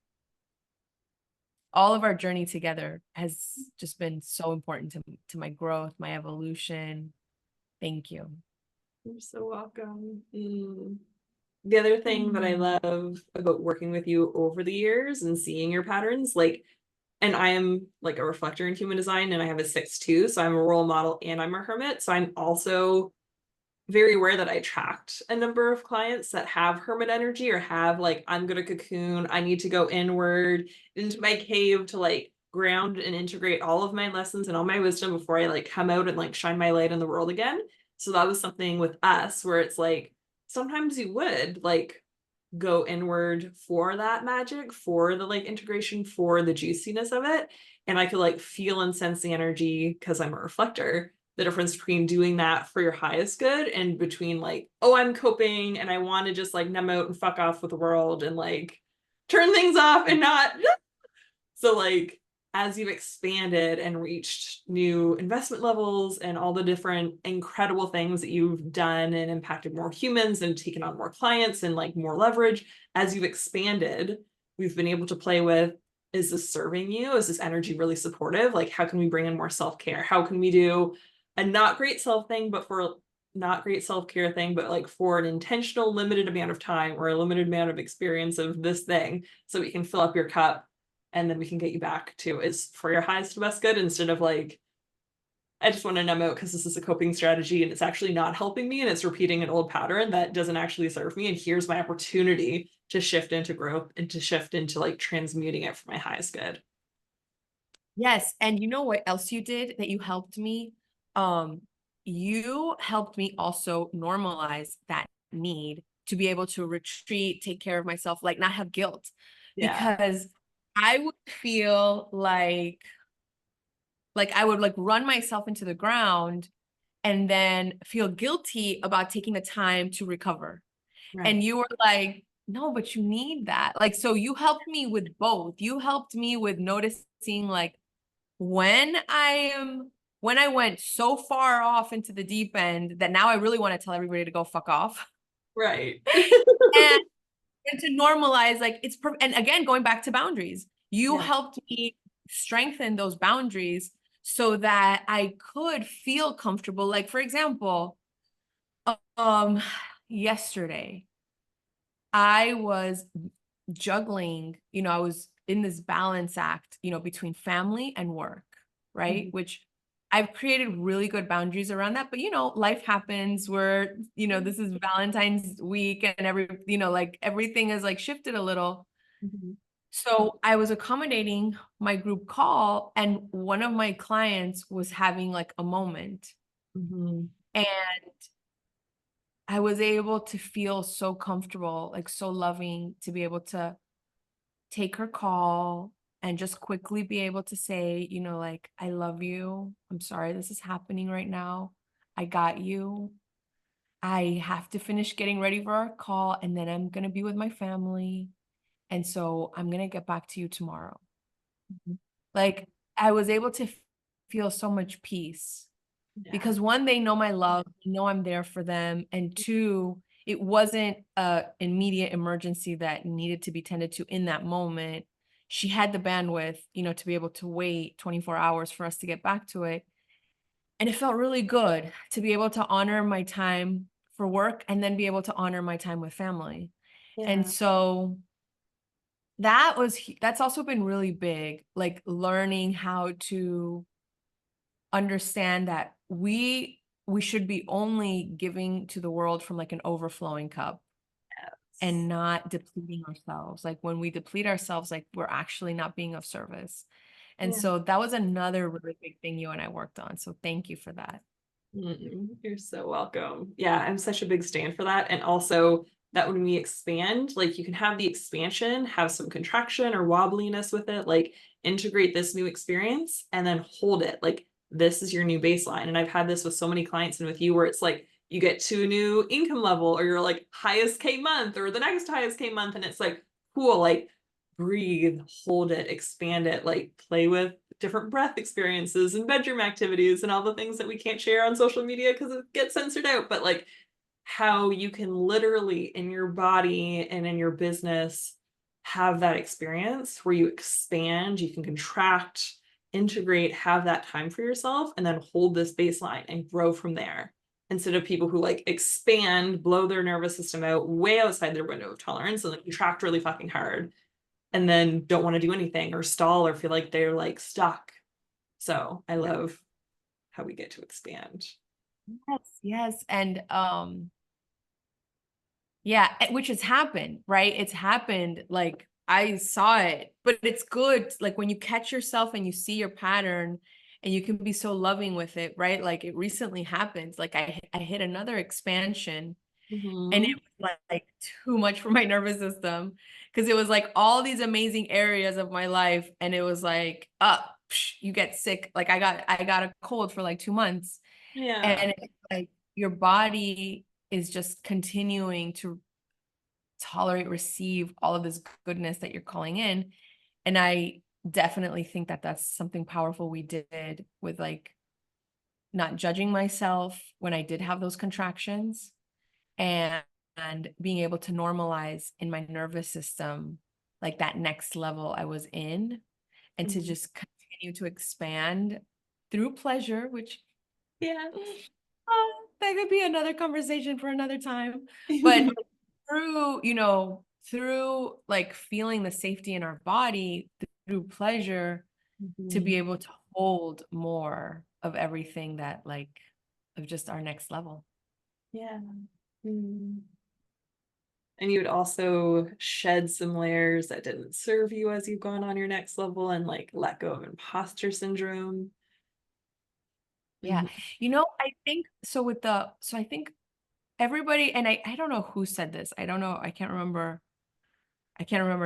[SPEAKER 2] all of our journey together has just been so important to my growth, my evolution. Thank you.
[SPEAKER 1] You're so welcome. The other thing that I love about working with you over the years and seeing your patterns, like, and I am like a reflector in human design and I have a 6 too. So I'm a role model and I'm a hermit. So I'm also very aware that I attract a number of clients that have hermit energy or have like, I'm going to cocoon. I need to go inward into my cave to like ground and integrate all of my lessons and all my wisdom before I like come out and like shine my light in the world again. So that was something with us where it's like, sometimes you would like go inward for that magic, for the like integration, for the juiciness of it. And I could like feel and sense the energy because I'm a reflector, the difference between doing that for your highest good and between like, oh, I'm coping and I want to just like numb out and fuck off with the world and like turn things off and not. So like as you've expanded and reached new investment levels and all the different incredible things that you've done and impacted more humans and taken on more clients and like more leverage, as you've expanded, we've been able to play with, is this serving you? Is this energy really supportive? Like, how can we bring in more self-care? How can we do a not great self thing, but for not great self-care thing, but like for an intentional limited amount of time or a limited amount of experience of this thing so we can fill up your cup and then we can get you back to is for your highest and best good instead of like, I just want to numb out because this is a coping strategy and it's actually not helping me and it's repeating an old pattern that doesn't actually serve me. And here's my opportunity to shift into growth and to shift into like transmuting it for my highest good.
[SPEAKER 2] Yes, and you know what else you did that you helped me? Um, you helped me also normalize that need to be able to retreat, take care of myself, like not have guilt.
[SPEAKER 1] Yeah.
[SPEAKER 2] Because I would feel like I would like run myself into the ground and then feel guilty about taking the time to recover. And
[SPEAKER 1] Right.
[SPEAKER 2] you were like, no, but you need that. Like, so you helped me with both. You helped me with noticing like when I went so far off into the deep end that now I really want to tell everybody to go fuck off.
[SPEAKER 1] Right.
[SPEAKER 2] And and to normalize, like, and again, going back to boundaries, you
[SPEAKER 1] Yeah.
[SPEAKER 2] helped me strengthen those boundaries so that I could feel comfortable. Like, for example, um, yesterday, I was juggling, I was in this balance act, between family and work, right?
[SPEAKER 1] Mhm.
[SPEAKER 2] Which I've created really good boundaries around that. But, life happens where, this is Valentine's week and like everything is like shifted a little.
[SPEAKER 1] Mhm.
[SPEAKER 2] So I was accommodating my group call, and one of my clients was having like a moment.
[SPEAKER 1] Mhm.
[SPEAKER 2] And I was able to feel so comfortable, like so loving to be able to take her call and just quickly be able to say, like, I love you. I'm sorry this is happening right now. I got you. I have to finish getting ready for our call, and then I'm going to be with my family. And so I'm going to get back to you tomorrow.
[SPEAKER 1] Mhm.
[SPEAKER 2] Like, I was able to feel so much peace
[SPEAKER 1] Yeah.
[SPEAKER 2] because one, they know my love, they know I'm there for them. And two, it wasn't a immediate emergency that needed to be tended to in that moment. She had the bandwidth, to be able to wait 24 hours for us to get back to it. And it felt really good to be able to honor my time for work and then be able to honor my time with family. And
[SPEAKER 1] Yeah.
[SPEAKER 2] so that's also been really big, like learning how to understand that we should be only giving to the world from like an overflowing cup and not depleting ourselves. Like when we deplete ourselves, like we're actually not being of service. And
[SPEAKER 1] Yeah.
[SPEAKER 2] so that was another really big thing you and I worked on. So thank you for that.
[SPEAKER 1] You're so welcome. Yeah, I'm such a big stand for that. And also that when we expand, like you can have the expansion, have some contraction or wobbliness with it, like integrate this new experience and then hold it. Like this is your new baseline. And I've had this with so many clients and with you where it's like you get to a new income level or your like highest K month or the next highest K month. And it's like, cool, like breathe, hold it, expand it, like play with different breath experiences and bedroom activities and all the things that we can't share on social media because it gets censored out. But like how you can literally in your body and in your business have that experience where you expand, you can contract, integrate, have that time for yourself, and then hold this baseline and grow from there. Instead of people who like expand, blow their nervous system out way outside their window of tolerance and like contract really fucking hard and then don't want to do anything or stall or feel like they're like stuck. So I love how we get to expand.
[SPEAKER 2] Yes, yes. And yeah, which has happened, right? It's happened. Like I saw it, but it's good. Like when you catch yourself and you see your pattern and you can be so loving with it, right? Like it recently happened. Like I hit another expansion and it
[SPEAKER 1] Mm-hmm.
[SPEAKER 2] was like too much for my nervous system because it was like all these amazing areas of my life. And it was like, you get sick. Like I got a cold for like 2 months
[SPEAKER 1] Yeah.
[SPEAKER 2] and it's like your body is just continuing to tolerate, receive all of this goodness that you're calling in. And I definitely think that that's something powerful we did with like not judging myself when I did have those contractions and being able to normalize in my nervous system like that next level I was in and to
[SPEAKER 1] Mhm.
[SPEAKER 2] just continue to expand through pleasure, which
[SPEAKER 1] Yeah.
[SPEAKER 2] that could be another conversation for another time. But through, through like feeling the safety in our body through pleasure to be
[SPEAKER 1] Mhm.
[SPEAKER 2] able to hold more of everything that like of just our next level.
[SPEAKER 1] Yeah. Mm. And you would also shed some layers that didn't serve you as you've gone on your next level and like let go of imposter syndrome.
[SPEAKER 2] Yeah.
[SPEAKER 1] Mhm.
[SPEAKER 2] I think so so I think everybody, and I don't know who said this. I don't know. I can't remember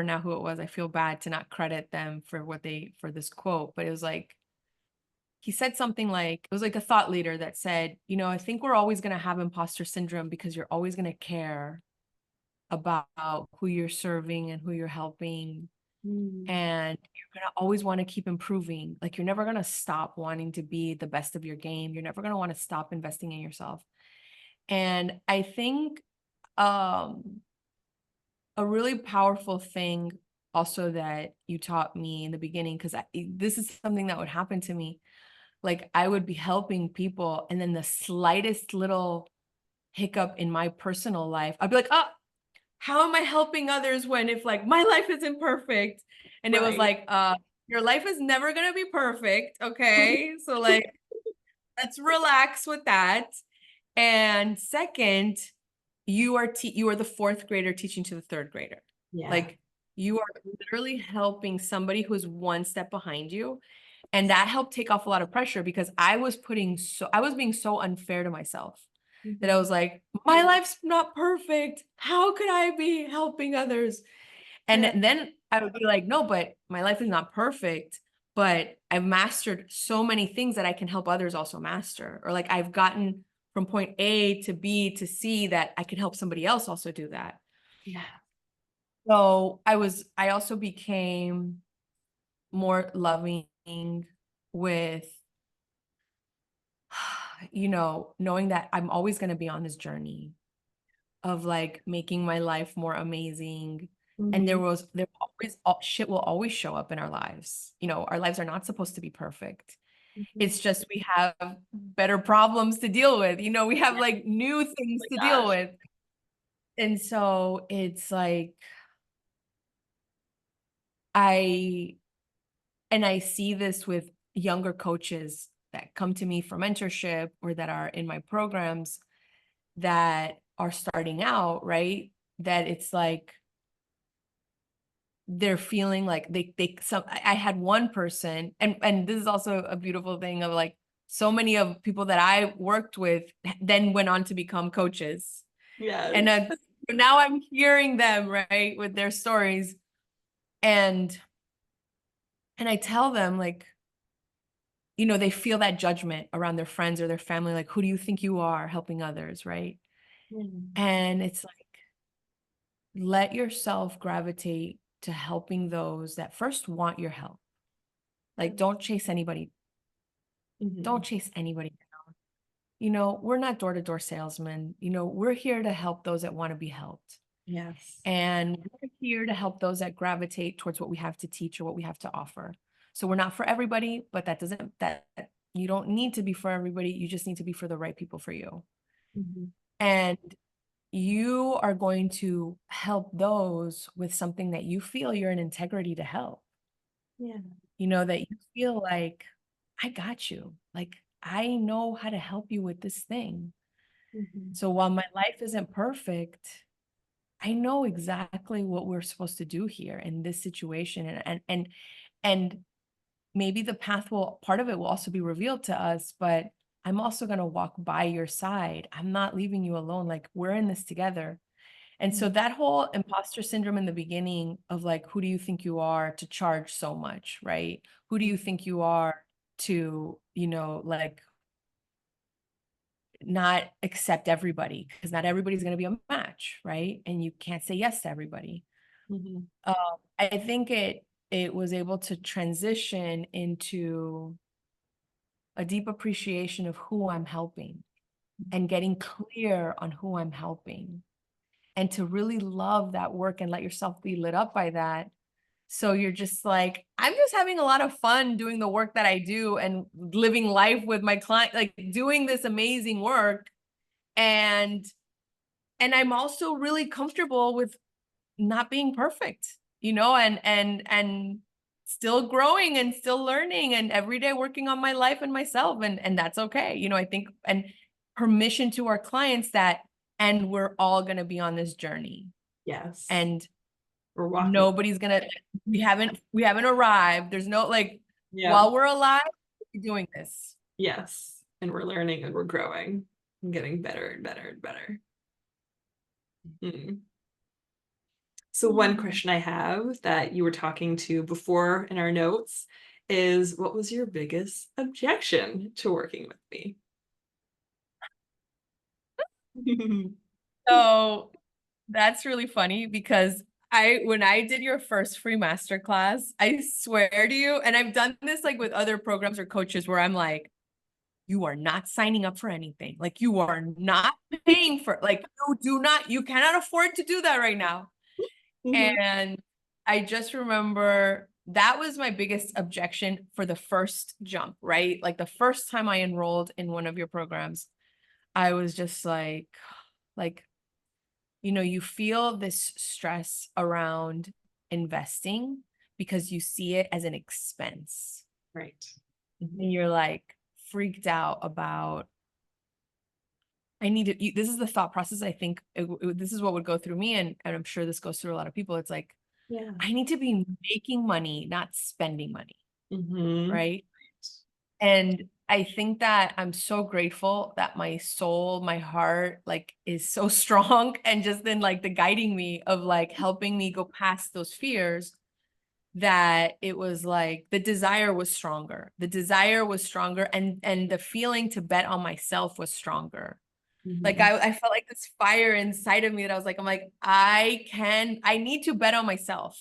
[SPEAKER 2] now who it was. I feel bad to not credit them for for this quote, but it was like, he said something like, it was like a thought leader that said, I think we're always going to have imposter syndrome because you're always going to care about who you're serving and who you're helping.
[SPEAKER 1] Mm.
[SPEAKER 2] And you're going to always want to keep improving. Like you're never going to stop wanting to be the best of your game. You're never going to want to stop investing in yourself. And I think, um, a really powerful thing also that you taught me in the beginning, because this is something that would happen to me. Like I would be helping people, and then the slightest little hiccup in my personal life, I'd be like, oh, how am I helping others when if like my life isn't perfect? And it was
[SPEAKER 1] Right.
[SPEAKER 2] like, your life is never gonna be perfect. Okay. So like, let's relax with that. And second, you are the fourth grader teaching to the third grader.
[SPEAKER 1] Yeah.
[SPEAKER 2] Like you are literally helping somebody who's one step behind you. And that helped take off a lot of pressure because I was being so unfair to myself that I
[SPEAKER 1] Mhm.
[SPEAKER 2] was like, my life's not perfect. How could I be helping others?
[SPEAKER 1] Yeah.
[SPEAKER 2] And then I would be like, no, but my life is not perfect, but I've mastered so many things that I can help others also master. Or like I've gotten from point A to B to C that I can help somebody else also do that.
[SPEAKER 1] Yeah.
[SPEAKER 2] So I also became more loving with, knowing that I'm always going to be on this journey of like making my life more amazing. And
[SPEAKER 1] Mhm.
[SPEAKER 2] there always shit will always show up in our lives. Our lives are not supposed to be perfect.
[SPEAKER 1] Mhm.
[SPEAKER 2] It's just we have better problems to deal with. We have
[SPEAKER 1] Yeah.
[SPEAKER 2] like new
[SPEAKER 1] Oh
[SPEAKER 2] things
[SPEAKER 1] my
[SPEAKER 2] to deal
[SPEAKER 1] gosh.
[SPEAKER 2] with. And so it's like I I see this with younger coaches that come to me for mentorship or that are in my programs that are starting out, right? That it's like they're feeling like I had one person, and this is also a beautiful thing of like so many of people that I worked with then went on to become coaches.
[SPEAKER 1] Yes.
[SPEAKER 2] And now I'm hearing them, right, with their stories. And I tell them like, they feel that judgment around their friends or their family, like, who do you think you are helping others, right?
[SPEAKER 1] Mm.
[SPEAKER 2] And it's like, let yourself gravitate to helping those that first want your help. Like,
[SPEAKER 1] Yes.
[SPEAKER 2] don't
[SPEAKER 1] Mhm.
[SPEAKER 2] chase anybody. We're not door-to-door salesmen. We're here to help those that want to be helped.
[SPEAKER 1] Yes.
[SPEAKER 2] And we're here to help those that gravitate towards what we have to teach or what we have to offer. So we're not for everybody, but that you don't need to be for everybody. You just need to be for the right people for you.
[SPEAKER 1] Mhm.
[SPEAKER 2] And you are going to help those with something that you feel you're in integrity to help.
[SPEAKER 1] Yeah.
[SPEAKER 2] That you feel like, I got you. Like, I know how to help you with this thing.
[SPEAKER 1] Mhm.
[SPEAKER 2] So while my life isn't perfect, I know exactly what we're supposed to do here in this situation. And maybe the part of it will also be revealed to us, but I'm also going to walk by your side. I'm not leaving you alone. Like we're in this together. And so
[SPEAKER 1] Mm.
[SPEAKER 2] that whole imposter syndrome in the beginning of like, who do you think you are to charge so much, right? Who do you think you are to, like not accept everybody? Because not everybody's going to be a match, right? And you can't say yes to everybody.
[SPEAKER 1] Mhm.
[SPEAKER 2] Um, I think it was able to transition into a deep appreciation of who I'm helping and getting clear on who I'm helping and to really love that work and let yourself be lit up by that. So you're just like, I'm just having a lot of fun doing the work that I do and living life with my client, like doing this amazing work. And I'm also really comfortable with not being perfect, and still growing and still learning and every day working on my life and myself. And that's okay. I think, and permission to our clients that, and we're all going to be on this journey
[SPEAKER 1] Yes.
[SPEAKER 2] and
[SPEAKER 1] We're walking.
[SPEAKER 2] nobody's going to, we haven't arrived. There's no, like,
[SPEAKER 1] Yeah.
[SPEAKER 2] while we're alive, we're doing this.
[SPEAKER 1] Yes. And we're learning and we're growing and getting better and better and better. Mm. So one
[SPEAKER 2] Hmm.
[SPEAKER 1] question I have that you were talking to before in our notes is what was your biggest objection to working with me?
[SPEAKER 2] So that's really funny because when I did your first free masterclass, I swear to you, and I've done this like with other programs or coaches where I'm like, you are not signing up for anything. Like you are not paying for, like you cannot afford to do that right now.
[SPEAKER 1] Mhm.
[SPEAKER 2] And I just remember that was my biggest objection for the first jump, right? Like the first time I enrolled in one of your programs, I was just like, you feel this stress around investing because you see it as an expense.
[SPEAKER 1] Right.
[SPEAKER 2] And you're like freaked out about, I need to, this is the thought process. I think this is what would go through me. And I'm sure this goes through a lot of people. It's like,
[SPEAKER 1] Yeah.
[SPEAKER 2] I need to be making money, not spending money.
[SPEAKER 1] Mhm.
[SPEAKER 2] Right. And I think that I'm so grateful that my soul, my heart, like is so strong and just then like the guiding me of like helping me go past those fears, that it was like the desire was stronger. The desire was stronger, and the feeling to bet on myself was stronger. Like
[SPEAKER 1] Mhm.
[SPEAKER 2] I felt like this fire inside of me that I'm like, I need to bet on myself.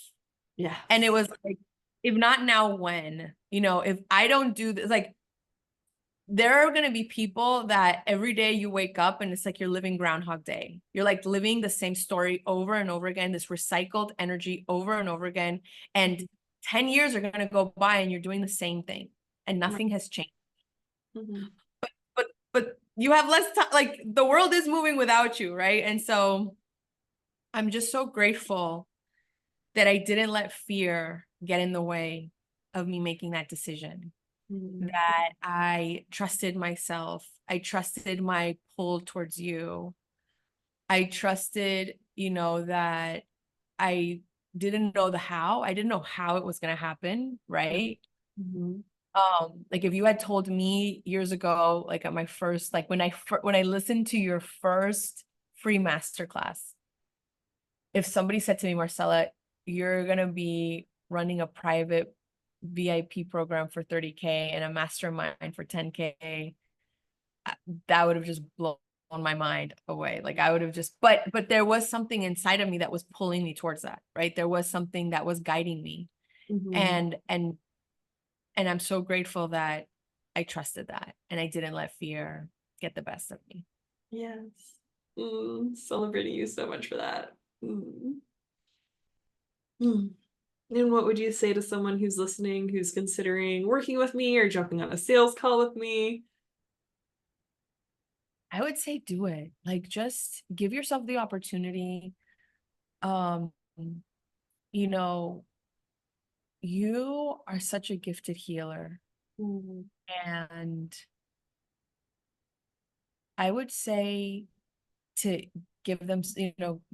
[SPEAKER 2] And it
[SPEAKER 1] Yes.
[SPEAKER 2] was like, if not now, when? If I don't do this, like there are going to be people that every day you wake up and it's like you're living Groundhog Day. You're like living the same story over and over again, this recycled energy over and over again. And 10 years are going to go by and you're doing the same thing and
[SPEAKER 1] Right.
[SPEAKER 2] nothing has changed.
[SPEAKER 1] Mhm.
[SPEAKER 2] But you have less time, like the world is moving without you, right? And so I'm just so grateful that I didn't let fear get in the way of me making that decision,
[SPEAKER 1] Mhm.
[SPEAKER 2] that I trusted myself. I trusted my pull towards you. I trusted, that I didn't know the how. I didn't know how it was going to happen, right?
[SPEAKER 1] Mhm.
[SPEAKER 2] Like if you had told me years ago, like at my first, like when I listened to your first free masterclass, if somebody said to me, Marcela, you're going to be running a private VIP program for 30K and a mastermind for 10K, that would have just blown my mind away. Like I would have just, but there was something inside of me that was pulling me towards that, right? There was something that was guiding me.
[SPEAKER 1] Mhm.
[SPEAKER 2] And I'm so grateful that I trusted that and I didn't let fear get the best of me.
[SPEAKER 1] Yes. Celebrating you so much for that. Mm. Mm. And what would you say to someone who's listening, who's considering working with me or jumping on a sales call with me?
[SPEAKER 2] I would say do it. Like just give yourself the opportunity. Um, you know, you are such a gifted healer.
[SPEAKER 1] Mm.
[SPEAKER 2] And I would say to give them,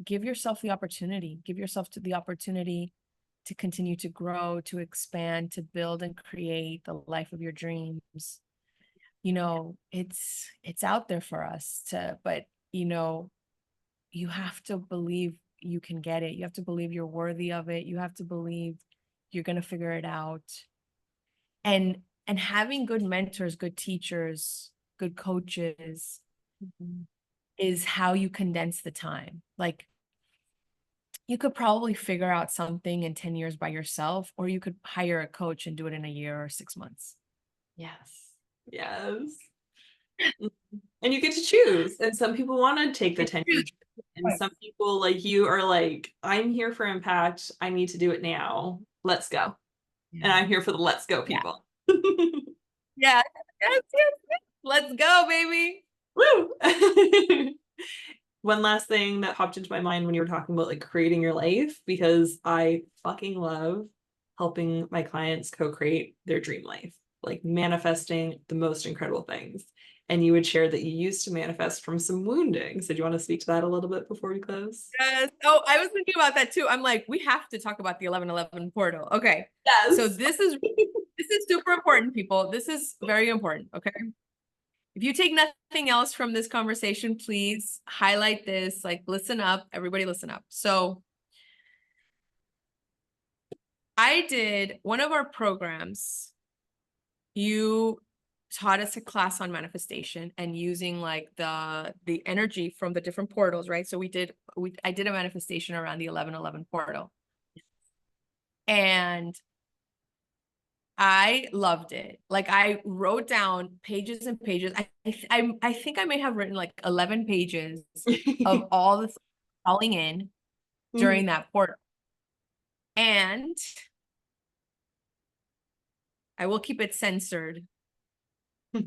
[SPEAKER 2] give yourself the opportunity, give yourself to the opportunity to continue to grow, to expand, to build and create the life of your dreams. It's out there for us but you know, you have to believe you can get it. You have to believe you're worthy of it. You have to believe you're going to figure it out. And having good mentors, good teachers, good coaches
[SPEAKER 1] Mhm.
[SPEAKER 2] is how you condense the time. Like you could probably figure out something in 10 years by yourself, or you could hire a coach and do it in a year or 6 months.
[SPEAKER 1] Yes. Yes. Mm. And you get to choose. And some people want to take the
[SPEAKER 2] It's
[SPEAKER 1] 10-year
[SPEAKER 2] huge.
[SPEAKER 1] journey. And some people like you are like, I'm here for impact. I need to do it now. Let's go. And
[SPEAKER 2] Yeah.
[SPEAKER 1] I'm here for the let's go
[SPEAKER 2] Yeah.
[SPEAKER 1] people.
[SPEAKER 2] Yeah. Yes, yes, yes. Let's go, baby.
[SPEAKER 1] Woo! One last thing that popped into my mind when you were talking about like creating your life, because I fucking love helping my clients co-create their dream life, like manifesting the most incredible things. And you would share that you used to manifest from some wounding. So do you want to speak to that a little bit before we close?
[SPEAKER 2] Yes. Oh, I was thinking about that too. I'm like, we have to talk about the 1111 portal. Okay. So
[SPEAKER 1] Yes.
[SPEAKER 2] this is super important, people. This is very important. Okay. If you take nothing else from this conversation, please highlight this, like listen up, everybody listen up. So I did one of our programs. You taught us a class on manifestation and using like the energy from the different portals, right? So I did a manifestation around the 1111 portal. And I loved it. Like I wrote down pages and pages. I think I may have written like 11 pages of all this falling in
[SPEAKER 1] Mhm.
[SPEAKER 2] during that portal. And I will keep it censored. This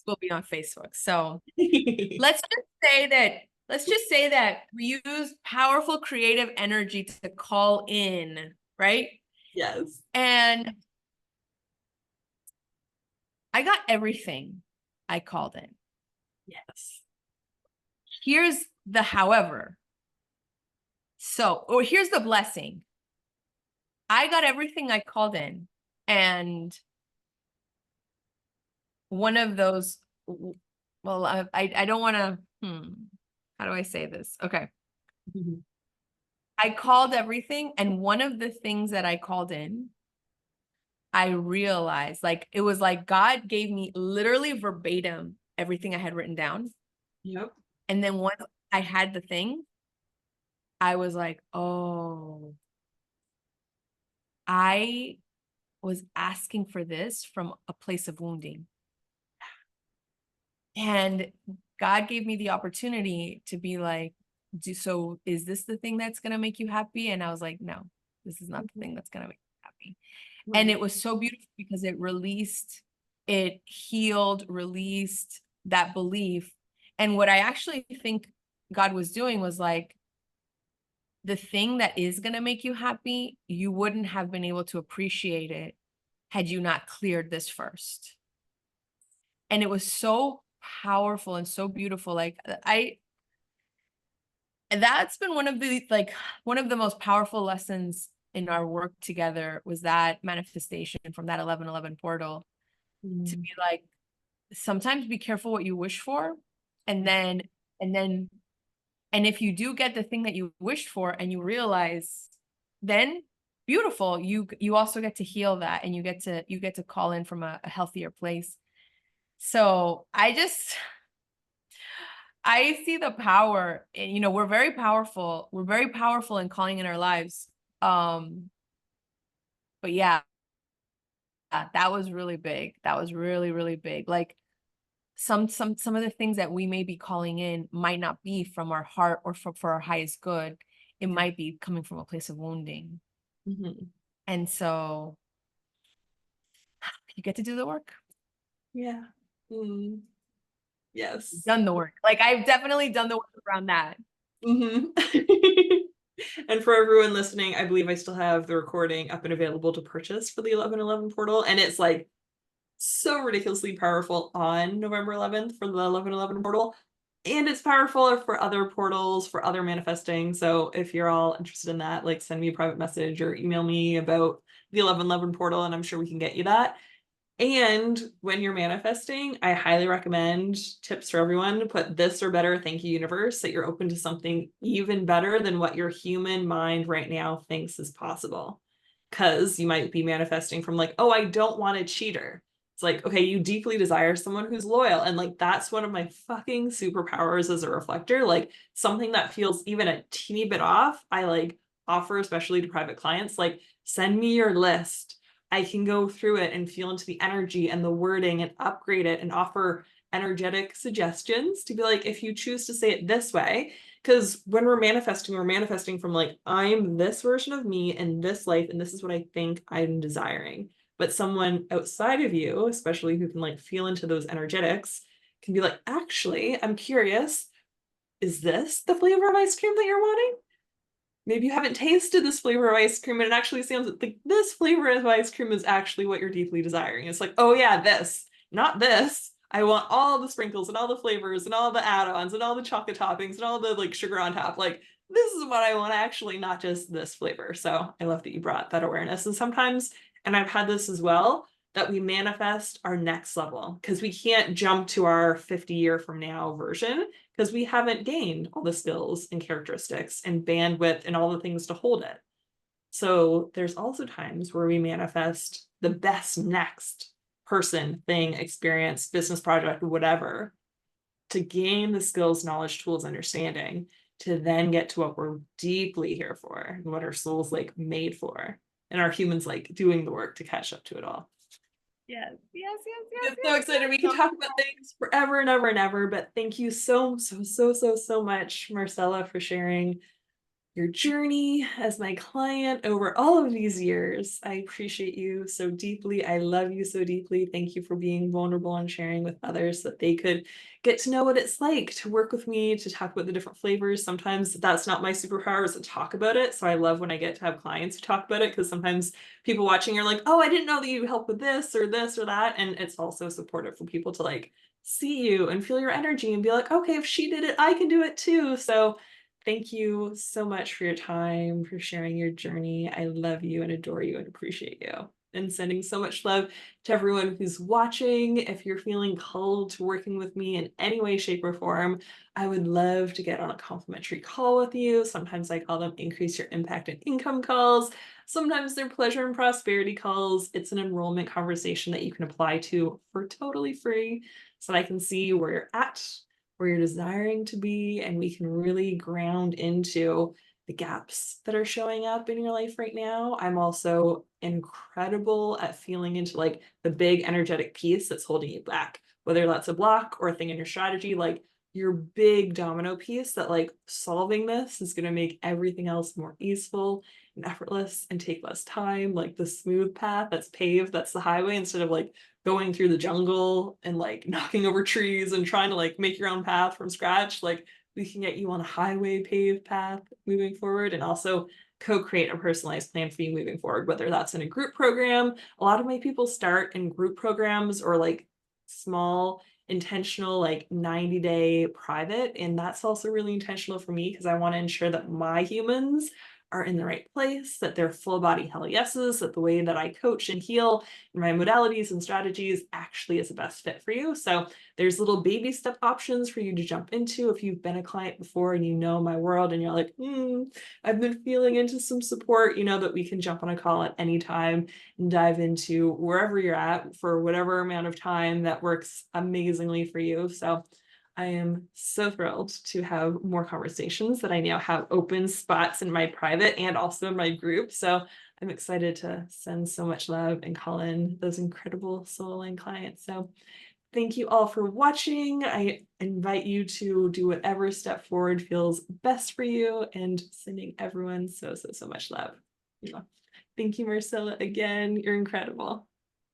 [SPEAKER 2] will be on Facebook. So let's just say that we use powerful creative energy to call in, right?
[SPEAKER 1] Yes.
[SPEAKER 2] And I got everything I called in.
[SPEAKER 1] Yes.
[SPEAKER 2] Here's the however. So, or here's the blessing. I got everything I called in, and one of those, well, I don't want to, how do I say this? Okay. I called everything, and one of the things that I called in, I realized, like, it was like God gave me literally verbatim everything I had written down.
[SPEAKER 1] Yep.
[SPEAKER 2] And then once I had the thing, I was like, oh, I was asking for this from a place of wounding. And God gave me the opportunity to be like, so is this the thing that's going to make you happy? And I was like, no, this is not the thing that's going to make you happy. And it was so beautiful because it healed, released that belief. And what I actually think God was doing was like, the thing that is going to make you happy, you wouldn't have been able to appreciate it had you not cleared this first. And it was so powerful and so beautiful. Like that's been one of the most powerful lessons in our work together, was that manifestation from that 1111 portal, to be like, sometimes be careful what you wish for. And then, and if you do get the thing that you wished for and you realize, then beautiful, you also get to heal that, and you get to call in from a healthier place. So I see the power, and we're very powerful in calling in our lives. But yeah, that was really big. That was really, really big. Like some of the things that we may be calling in might not be from our heart or for our highest good. It might be coming from a place of wounding. And so you get to do the work.
[SPEAKER 1] Yeah. Yes.
[SPEAKER 2] Done the work. Like, I've definitely done the work around that.
[SPEAKER 1] And for everyone listening, I believe I still have the recording up and available to purchase for the 1111 portal. And it's like so ridiculously powerful on November 11th for the 1111 portal. And it's powerful for other portals, for other manifesting. So if you're all interested in that, like, send me a private message or email me about the 1111 portal, and I'm sure we can get you that. And when you're manifesting, I highly recommend, tips for everyone, put this or better, thank you universe, that you're open to something even better than what your human mind right now thinks is possible. Because you might be manifesting from like, oh, I don't want a cheater. It's like, okay, you deeply desire someone who's loyal. And like, that's one of my fucking superpowers as a reflector. Like, something that feels even a teeny bit off, I like offer, especially to private clients, like, send me your list. I can go through it and feel into the energy and the wording and upgrade it and offer energetic suggestions to be like, if you choose to say it this way, because when we're manifesting from like, I'm this version of me in this life, and this is what I think I'm desiring. But someone outside of you, especially who can like feel into those energetics, can be like, actually, I'm curious, is this the flavor of ice cream that you're wanting? Maybe you haven't tasted this flavor of ice cream, and it actually sounds like this flavor of ice cream is actually what you're deeply desiring. It's like, oh yeah, this, not this. I want all the sprinkles and all the flavors and all the add-ons and all the chocolate toppings and all the like sugar on top. Like, this is what I want, actually, not just this flavor. So I love that you brought that awareness. And sometimes, and I've had this as well, that we manifest our next level, because we can't jump to our 50-year from now version, because we haven't gained all the skills and characteristics and bandwidth and all the things to hold it. So there's also times where we manifest the best next person, thing, experience, business project, whatever, to gain the skills, knowledge, tools, understanding, to then get to what we're deeply here for and what our soul's like made for, and our humans like doing the work to catch up to it all.
[SPEAKER 2] Yes.
[SPEAKER 1] I'm so excited. We can talk about things forever and ever and ever, but thank you so much, Marcela, for sharing your journey as my client over all of these years. I appreciate you so deeply. I love you so deeply. Thank you for being vulnerable and sharing with others so that they could get to know what it's like to work with me, to talk about the different flavors. Sometimes that's not my superpower is to talk about it. So I love when I get to have clients who talk about it because sometimes people watching are like, oh, I didn't know that you help with this or that. And it's also supportive for people to like see you and feel your energy and be like, okay, if she did it, I can do it too. So thank you so much for your time, for sharing your journey. I love you and adore you and appreciate you. And sending so much love to everyone who's watching. If you're feeling called to working with me in any way, shape, or form, I would love to get on a complimentary call with you. Sometimes I call them increase your impact and income calls. Sometimes they're pleasure and prosperity calls. It's an enrollment conversation that you can apply to for totally free so that I can see where you're at, where you're desiring to be, and we can really ground into the gaps that are showing up in your life right now. I'm also incredible at feeling into like the big energetic piece that's holding you back, whether that's a block or a thing in your strategy, like your big domino piece that like solving this is going to make everything else more easeful and effortless and take less time, like the smooth path that's paved, that's the highway, instead of like going through the jungle and like knocking over trees and trying to like make your own path from scratch. Like we can get you on a highway paved path moving forward, and also co-create a personalized plan for you moving forward, whether that's in a group program. A lot of my people start in group programs or like small intentional like 90-day private, and that's also really intentional for me because I want to ensure that my humans are in the right place, that they're full body hell yeses, that the way that I coach and heal and my modalities and strategies actually is the best fit for you. So there's little baby step options for you to jump into if you've been a client before and you know my world and you're like, I've been feeling into some support, you know, that we can jump on a call at any time and dive into wherever you're at for whatever amount of time that works amazingly for you. So I am so thrilled to have more conversations, that I now have open spots in my private and also in my group. So I'm excited to send so much love and call in those incredible soul aligned clients. So thank you all for watching. I invite you to do whatever step forward feels best for you, and sending everyone so much love. Thank you, Marcela, again. You're incredible.